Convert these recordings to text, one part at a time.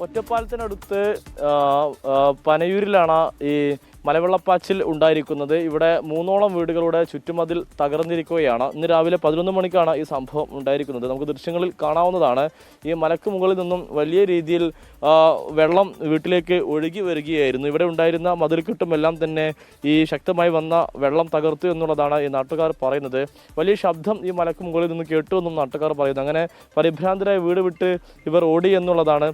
ഒറ്റപ്പാലത്തിനടുത്ത് പനയൂരിലാണ് ഈ മലവെള്ളപ്പാച്ചിൽ ഉണ്ടായിരിക്കുന്നത്. ഇവിടെ 3ഓളം വീടുകളുടെ ചുറ്റുമതിൽ തകർന്നിരിക്കുകയാണ്. ഇന്ന് രാവിലെ 11 മണിക്കാണ് ഈ സംഭവം ഉണ്ടായിരിക്കുന്നത്. നമുക്ക് ദൃശ്യങ്ങളിൽ കാണാവുന്നതാണ്. ഈ മലക്ക് മുകളിൽ നിന്നും വലിയ രീതിയിൽ വെള്ളം വീട്ടിലേക്ക് ഒഴുകി വരികയായിരുന്നു. ഇവിടെ ഉണ്ടായിരുന്ന മതിൽക്കെട്ടുമെല്ലാം തന്നെ ഈ ശക്തമായി വന്ന വെള്ളം തകർത്തു എന്നുള്ളതാണ് ഈ നാട്ടുകാർ പറയുന്നത്. വലിയ ശബ്ദം ഈ മലക്ക് മുകളിൽ നിന്ന് കേട്ടു എന്നും നാട്ടുകാർ പറയുന്നു. അങ്ങനെ പരിഭ്രാന്തരായ വീട് വിട്ട് ഇവർ ഓടി എന്നുള്ളതാണ്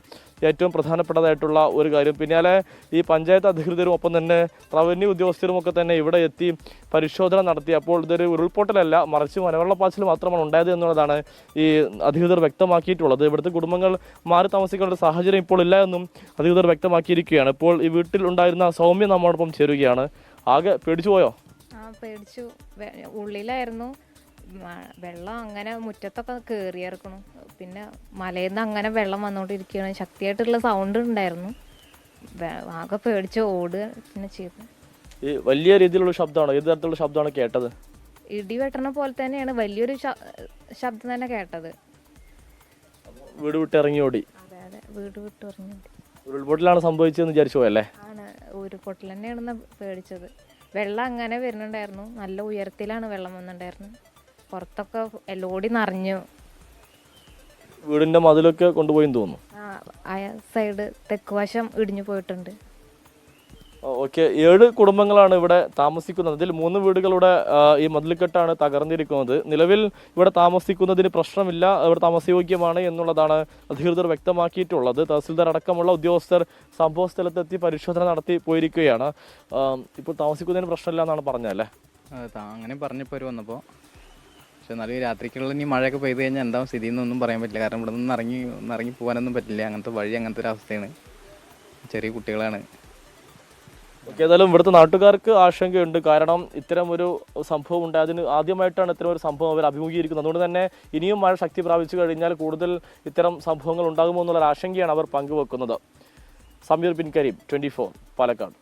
ഏറ്റവും പ്രധാനപ്പെട്ടതായിട്ടുള്ള ഒരു കാര്യം. പിന്നാലെ ഈ പഞ്ചായത്ത് അധികൃതരും ഒപ്പം തന്നെ റവന്യൂ ഉദ്യോഗസ്ഥരും ഒക്കെ തന്നെ ഇവിടെ എത്തി പരിശോധന നടത്തി. അപ്പോൾ ഇതൊരു ഉരുൾപൊട്ടലല്ല, മറിച്ച് മലവെള്ളപ്പാച്ചിൽ മാത്രമാണ് ഉണ്ടായത് എന്നുള്ളതാണ് ഈ അധികൃതർ വ്യക്തമാക്കിയിട്ടുള്ളത്. ഇവിടുത്തെ കുടുംബങ്ങൾ മാറി താമസിക്കേണ്ട സാഹചര്യം ഇപ്പോൾ ഇല്ല എന്നും അധികൃതർ വ്യക്തമാക്കിയിരിക്കുകയാണ്. ഇപ്പോൾ ഈ വീട്ടിൽ ഉണ്ടായിരുന്ന സൗമ്യ നമ്മോടൊപ്പം ചേരുകയാണ്. ആകെ പേടിച്ചു പോയോ? പേടിച്ചു. ഉള്ളിലായിരുന്നു. വെള്ളം അങ്ങനെ മുറ്റത്തൊക്കെ കയറിയിറക്കണം. പിന്നെ മലയിൽ നിന്ന് അങ്ങനെ വെള്ളം വന്നുകൊണ്ടിരിക്കുകയാണ്. ശക്തിയായിട്ടുള്ള സൗണ്ട് ഉണ്ടായിരുന്നു. ആകെ പേടിച്ച് ഓടുക പിന്നെ ചെയ്തു. ഈ വലിയ രീതിയിലുള്ള ശബ്ദമാണോ? ഏത് തരത്തിലുള്ള ശബ്ദമാണ് കേട്ടത്? ഇടി വെട്ടണ പോലെ തന്നെയാണ്, വലിയൊരു ശബ്ദം തന്നെ കേട്ടത്. വീട് വിട്ട് ഇറങ്ങി ഓടി? അതെ അതെ, വീട് വിട്ട് ഇറങ്ങി ഓടി. ഉരുൾപൊട്ടലാണ് സംഭവിച്ചതെന്ന് വിചാരിച്ചു പോയല്ലേ? ആണ്, ഉരുൾപൊട്ടൽ തന്നെയാണെന്ന് പേടിച്ചത്. വെള്ളം അങ്ങനെ വരുന്നുണ്ടായിരുന്നു. നല്ല ഉയരത്തിലാണ് വെള്ളം വന്നിട്ടുണ്ടായിരുന്നത്. പുറത്തൊക്കെ എല്ലോടി നിറഞ്ഞു. വീടിന്റെ മതിലൊക്കെ കൊണ്ടുപോയി തോന്നുന്നു. ആ സൈഡ് തെക്ക് വശം ഇടിഞ്ഞു പോയിട്ടുണ്ട്. ഓക്കെ, 7 കുടുംബങ്ങളാണ് ഇവിടെ താമസിക്കുന്നത്. ഇതിൽ 3 വീടുകളുടെ ഈ മതിൽക്കെട്ടാണ് തകർന്നിരിക്കുന്നത്. നിലവിൽ ഇവിടെ താമസിക്കുന്നതിന് പ്രശ്നമില്ല, ഇവിടെ താമസയോഗ്യമാണ് എന്നുള്ളതാണ് അധികൃതർ വ്യക്തമാക്കിയിട്ടുള്ളത്. തഹസിൽദാർ അടക്കമുള്ള ഉദ്യോഗസ്ഥർ സംഭവ സ്ഥലത്തെത്തി പരിശോധന നടത്തി പോയിരിക്കുകയാണ്. ഇപ്പോൾ താമസിക്കുന്നതിന് പ്രശ്നമില്ല എന്നാണ് പറഞ്ഞല്ലേ? അങ്ങനെ പറഞ്ഞപ്പോൾ അവർ വന്നപ്പോൾ. പക്ഷെ എന്നാലും രാത്രിക്കുള്ള ഇനി മഴയൊക്കെ പെയ്ത് കഴിഞ്ഞാൽ എന്താ സ്ഥിതി എന്നൊന്നും പറയാൻ പറ്റില്ല. കാരണം ഇവിടെ നിന്ന് ഇറങ്ങി പോകാനൊന്നും പറ്റില്ല. അങ്ങനത്തെ വഴി അങ്ങനത്തെ ഒരു അവസ്ഥയാണ്. ചെറിയ കുട്ടികളാണ്. ഓക്കെ, ഏതായാലും ഇവിടുത്തെ നാട്ടുകാർക്ക് ആശങ്കയുണ്ട്. കാരണം ഇത്തരം ഒരു സംഭവം ഉണ്ട്, അതിന് ആദ്യമായിട്ടാണ് ഇത്തരം ഒരു സംഭവം അവർ അഭിമുഖീകരിക്കുന്നത്. അതുകൊണ്ട് തന്നെ ഇനിയും മഴ ശക്തി പ്രാപിച്ചു കഴിഞ്ഞാൽ കൂടുതൽ ഇത്തരം സംഭവങ്ങൾ ഉണ്ടാകുമോ എന്നുള്ള ആശങ്കയാണ് അവർ പങ്കുവെക്കുന്നത്. സമീർ ബിൻ കരീം, 24 പാലക്കാട്.